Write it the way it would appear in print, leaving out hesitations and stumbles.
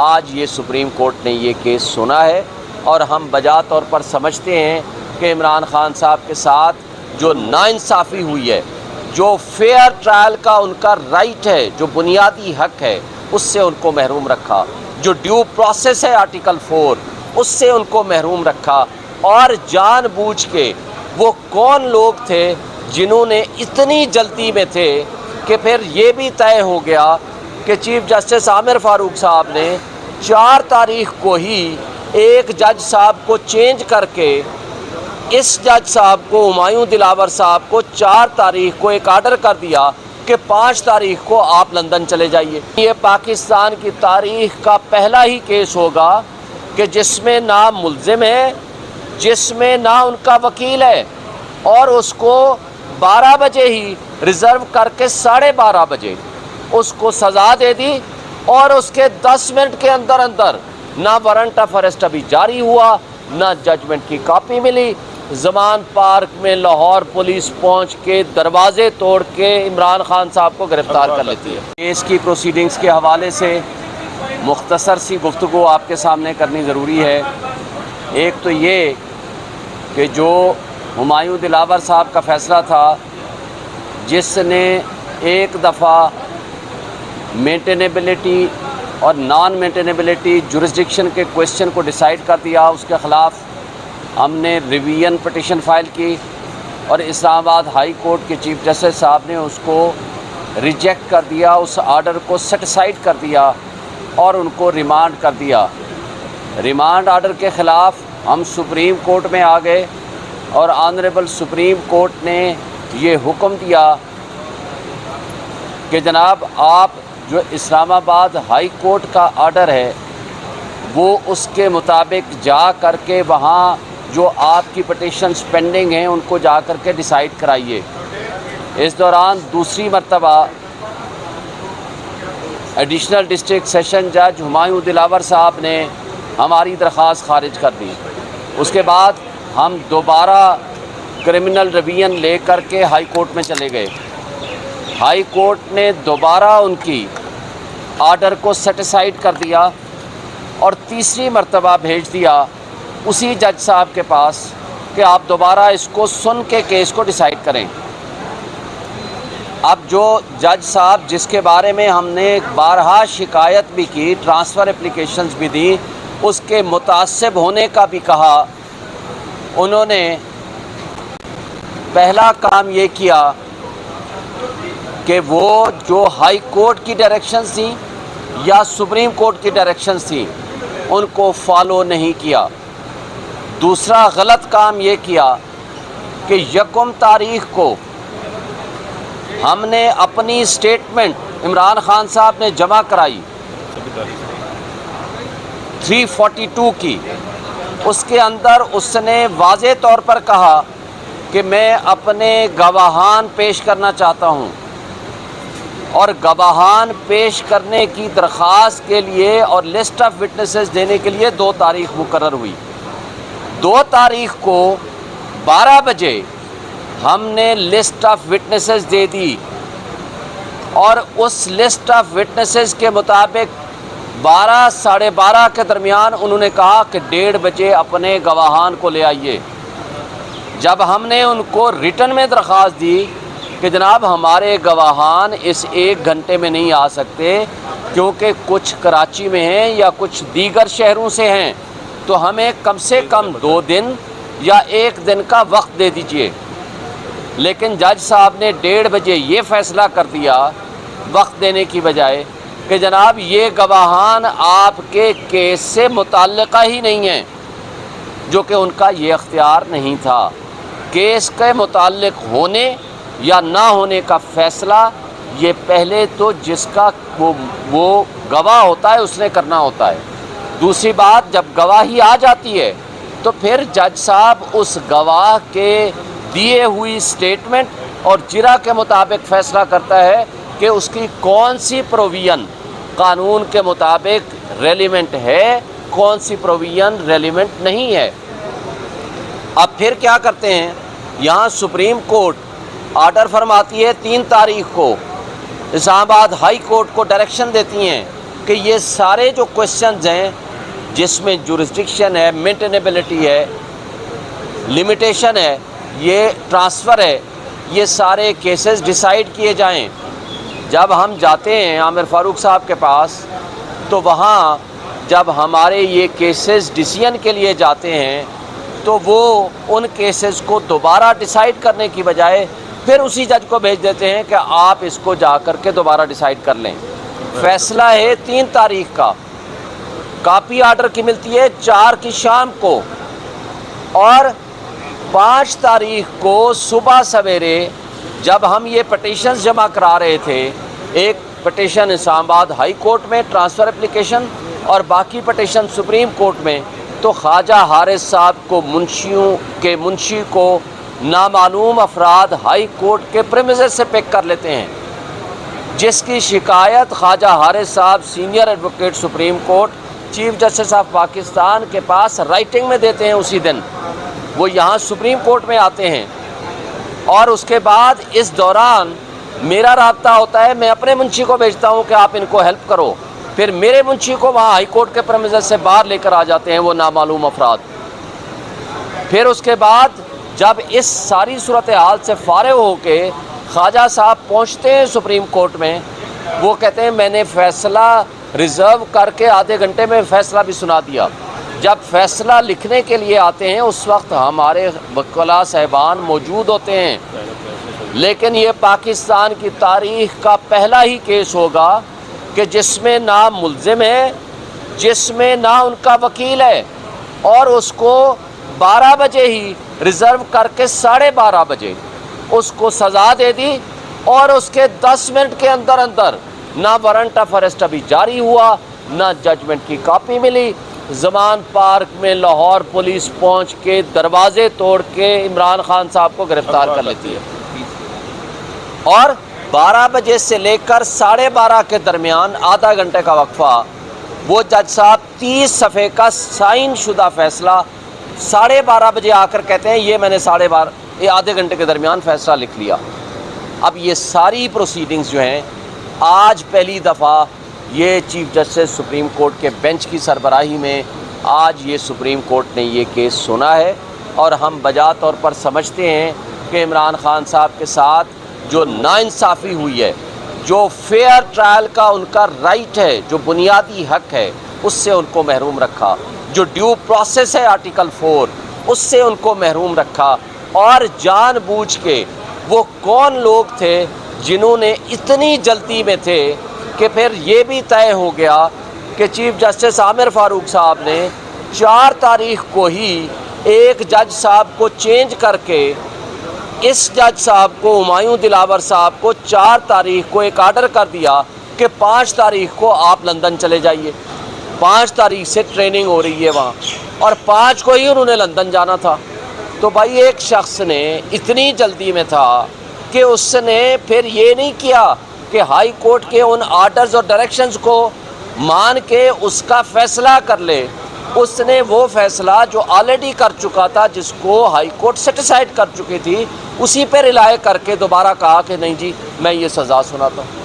آج یہ supreme court نے یہ کیس سنا ہے اور ہم بجا طور پر سمجھتے ہیں کہ عمران خان صاحب کے ساتھ جو ناانصافی ہوئی ہے، جو فیئر ٹرائل کا ان کا رائٹ ہے، جو بنیادی حق ہے، اس سے ان کو محروم رکھا، جو ڈیو پروسیس ہے آرٹیکل 4 اس سے ان کو محروم رکھا، اور جان بوجھ کے وہ کون لوگ تھے جنہوں نے اتنی جلدی میں تھے کہ پھر یہ بھی طے ہو گیا کہ چیف جسٹس عامر فاروق صاحب نے 4 تاریخ کو ہی ایک جج صاحب کو چینج کر کے اس جج صاحب کو، ہمایوں دلاور صاحب کو 4 تاریخ کو ایک آرڈر کر دیا کہ 5 تاریخ کو آپ لندن چلے جائیے۔ یہ پاکستان کی تاریخ کا پہلا ہی کیس ہوگا کہ جس میں نہ ملزم ہے، جس میں نہ ان کا وکیل ہے، اور اس کو 12 بجے ہی ریزرو کر کے 12:30 بجے اس کو سزا دے دی، اور اس کے 10 منٹ کے اندر نہ وارنٹ آف اریسٹ ابھی جاری ہوا، نہ ججمنٹ کی کاپی ملی۔ زمان پارک میں لاہور پولیس پہنچ کے دروازے توڑ کے عمران خان صاحب کو گرفتار کر لیتی ہے۔ کیس کی پروسیڈنگز کے حوالے سے مختصر سی گفتگو آپ کے سامنے کرنی ضروری ہے۔ ایک تو یہ کہ جو ہمایوں دلاور صاحب کا فیصلہ تھا، جس نے ایک دفعہ مینٹینیبلٹی اور نان مینٹینیبلٹی جورسڈکشن کے کویسچن کو ڈیسائیڈ کر دیا، اس کے خلاف ہم نے ریویژن پٹیشن فائل کی، اور اسلام آباد ہائی کورٹ کے چیف جسٹس صاحب نے اس کو ریجیکٹ کر دیا، اس آرڈر کو سیٹسفائیڈ کر دیا اور ان کو ریمانڈ کر دیا۔ ریمانڈ آرڈر کے خلاف ہم سپریم کورٹ میں آ گئے، اور آنریبل سپریم کورٹ نے یہ حکم دیا کہ جناب آپ جو اسلام آباد ہائی کورٹ کا آرڈر ہے وہ اس کے مطابق جا کر کے وہاں جو آپ کی پٹیشنز پینڈنگ ہیں ان کو جا کر کے ڈیسائیڈ کرائیے۔ اس دوران دوسری مرتبہ ایڈیشنل ڈسٹرکٹ سیشن جج ہمایوں دلاور صاحب نے ہماری درخواست خارج کر دی۔ اس کے بعد ہم دوبارہ کرمنل ریویژن لے کر کے ہائی کورٹ میں چلے گئے۔ ہائی کورٹ نے دوبارہ ان کی آرڈر کو سیٹسفائیڈ کر دیا، اور تیسری مرتبہ بھیج دیا اسی جج صاحب کے پاس کہ آپ دوبارہ اس کو سن کے کیس کو ڈیسائیڈ کریں۔ اب جو جج صاحب جس کے بارے میں ہم نے بارہا شکایت بھی کی، ٹرانسفر اپلیکیشنز بھی دی، اس کے متعصب ہونے کا بھی کہا، انہوں نے پہلا کام یہ کیا کہ وہ جو ہائی کورٹ کی ڈائریکشنز تھیں یا سپریم کورٹ کی ڈائریکشنز تھیں ان کو فالو نہیں کیا۔ دوسرا غلط کام یہ کیا کہ 1 تاریخ کو ہم نے اپنی سٹیٹمنٹ عمران خان صاحب نے جمع کرائی 342 کی، اس کے اندر اس نے واضح طور پر کہا کہ میں اپنے گواہان پیش کرنا چاہتا ہوں، اور گواہان پیش کرنے کی درخواست کے لیے اور لسٹ آف وٹنسز دینے کے لیے 2 تاریخ مقرر ہوئی۔ 2 تاریخ کو 12 بجے ہم نے لسٹ آف وٹنسز دے دی، اور اس لسٹ آف وٹنسز کے مطابق 12 ساڑھے 12 کے درمیان انہوں نے کہا کہ 1:30 بجے اپنے گواہان کو لے آئیے۔ جب ہم نے ان کو ریٹن میں درخواست دی کہ جناب ہمارے گواہان اس 1 گھنٹے میں نہیں آ سکتے کیونکہ کچھ کراچی میں ہیں یا کچھ دیگر شہروں سے ہیں، تو ہمیں کم سے کم 2 دن یا 1 دن کا وقت دے دیجئے، لیکن جج صاحب نے 1:30 بجے یہ فیصلہ کر دیا وقت دینے کی بجائے کہ جناب یہ گواہان آپ کے کیس سے متعلقہ ہی نہیں ہیں، جو کہ ان کا یہ اختیار نہیں تھا۔ کیس کے متعلق ہونے یا نہ ہونے کا فیصلہ یہ پہلے تو جس کا وہ گواہ ہوتا ہے اس نے کرنا ہوتا ہے۔ دوسری بات، جب گواہی آ جاتی ہے تو پھر جج صاحب اس گواہ کے دیے ہوئی سٹیٹمنٹ اور جرا کے مطابق فیصلہ کرتا ہے کہ اس کی کون سی پروویژن قانون کے مطابق ریلیونٹ ہے، کون سی پروویژن ریلیونٹ نہیں ہے۔ اب پھر کیا کرتے ہیں، یہاں سپریم کورٹ آرڈر فرماتی ہے 3 تاریخ کو، اسلام آباد ہائی کورٹ کو ڈائریکشن دیتی ہیں کہ یہ سارے جو کوشچنز ہیں جس میں جورسڈکشن ہے، مینٹینیبلٹی ہے، لمیٹیشن ہے، یہ ٹرانسفر ہے، یہ سارے کیسز ڈیسائیڈ کیے جائیں۔ جب ہم جاتے ہیں عامر فاروق صاحب کے پاس تو وہاں جب ہمارے یہ کیسز ڈیسیژن کے لیے جاتے ہیں تو وہ ان کیسز کو دوبارہ ڈیسائیڈ کرنے کی بجائے پھر اسی جج کو بھیج دیتے ہیں کہ آپ اس کو جا کر کے دوبارہ ڈیسائیڈ کر لیں۔ فیصلہ ہے 3 تاریخ کا، کاپی آرڈر کی ملتی ہے 4 کی شام کو، اور 5 تاریخ کو صبح سویرے جب ہم یہ پٹیشنز جمع کرا رہے تھے، ایک پٹیشن اسلام آباد ہائی کورٹ میں ٹرانسفر اپلیکیشن اور باقی پٹیشن سپریم کورٹ میں، تو خواجہ حارث صاحب کو منشی کو نامعلوم افراد ہائی کورٹ کے پریمیسز سے پک کر لیتے ہیں، جس کی شکایت خواجہ حارث صاحب senior advocate supreme court chief justice of Pakistan کے پاس رائٹنگ میں دیتے ہیں اسی دن۔ وہ یہاں سپریم کورٹ میں آتے ہیں اور اس کے بعد اس دوران میرا رابطہ ہوتا ہے، میں اپنے منشی کو بھیجتا ہوں کہ آپ ان کو ہیلپ کرو، پھر میرے منشی کو وہاں ہائی کورٹ کے پریمیسز سے باہر لے کر آ جاتے ہیں وہ نامعلوم افراد۔ پھر اس کے بعد جب اس ساری صورتحال سے فارغ ہو کے خواجہ صاحب پہنچتے ہیں سپریم کورٹ میں، وہ کہتے ہیں میں نے فیصلہ ریزرو کر کے آدھے گھنٹے میں فیصلہ بھی سنا دیا۔ جب فیصلہ لکھنے کے لیے آتے ہیں اس وقت ہمارے وکلاء صاحبان موجود ہوتے ہیں، لیکن یہ پاکستان کی تاریخ کا پہلا ہی کیس ہوگا کہ جس میں نہ ملزم ہے، جس میں نہ ان کا وکیل ہے، اور اس کو 12 بجے ہی ریزرو کر کے 12:30 بجے اس کو سزا دے دی، اور اس کے 10 منٹ کے اندر نہ وارنٹ آف اریسٹ ابھی جاری ہوا، نہ ججمنٹ کی کاپی ملی۔ زمان پارک میں لاہور پولیس پہنچ کے دروازے توڑ کے عمران خان صاحب کو گرفتار کر لیتی ہے، اور 12 بجے سے لے کر 12:30 کے درمیان آدھا گھنٹے کا وقفہ، وہ جج صاحب 30 صفحے کا سائن شدہ فیصلہ 12:30 بجے آ کر کہتے ہیں یہ میں نے 12:30 یہ آدھے گھنٹے کے درمیان فیصلہ لکھ لیا۔ اب یہ ساری پروسیڈنگز جو ہیں آج پہلی دفعہ یہ چیف جسٹس سپریم کورٹ کے بینچ کی سربراہی میں آج یہ سپریم کورٹ نے یہ کیس سنا ہے، اور ہم بجا طور پر سمجھتے ہیں کہ عمران خان صاحب کے ساتھ جو ناانصافی ہوئی ہے، جو فیئر ٹرائل کا ان کا رائٹ ہے، جو بنیادی حق ہے، اس سے ان کو محروم رکھا، جو ڈیو پروسیس ہے آرٹیکل 4 اس سے ان کو محروم رکھا، اور جان بوجھ کے وہ کون لوگ تھے جنہوں نے اتنی جلدی میں تھے کہ پھر یہ بھی طے ہو گیا کہ چیف جسٹس عامر فاروق صاحب نے 4 تاریخ کو ہی ایک جج صاحب کو چینج کر کے اس جج صاحب کو ہمایوں دلاور صاحب کو 4 تاریخ کو ایک آرڈر کر دیا کہ 5 تاریخ کو آپ لندن چلے جائیے، 5 تاریخ سے ٹریننگ ہو رہی ہے وہاں، اور 5 کو ہی انہوں نے لندن جانا تھا۔ تو بھائی ایک شخص نے اتنی جلدی میں تھا کہ اس نے پھر یہ نہیں کیا کہ ہائی کورٹ کے ان آرڈرز اور ڈائریکشنز کو مان کے اس کا فیصلہ کر لے، اس نے وہ فیصلہ جو آلریڈی کر چکا تھا، جس کو ہائی کورٹ سیٹیسفائڈ کر چکی تھی، اسی پہ ریلائے کر کے دوبارہ کہا کہ نہیں جی میں یہ سزا سناتا ہوں۔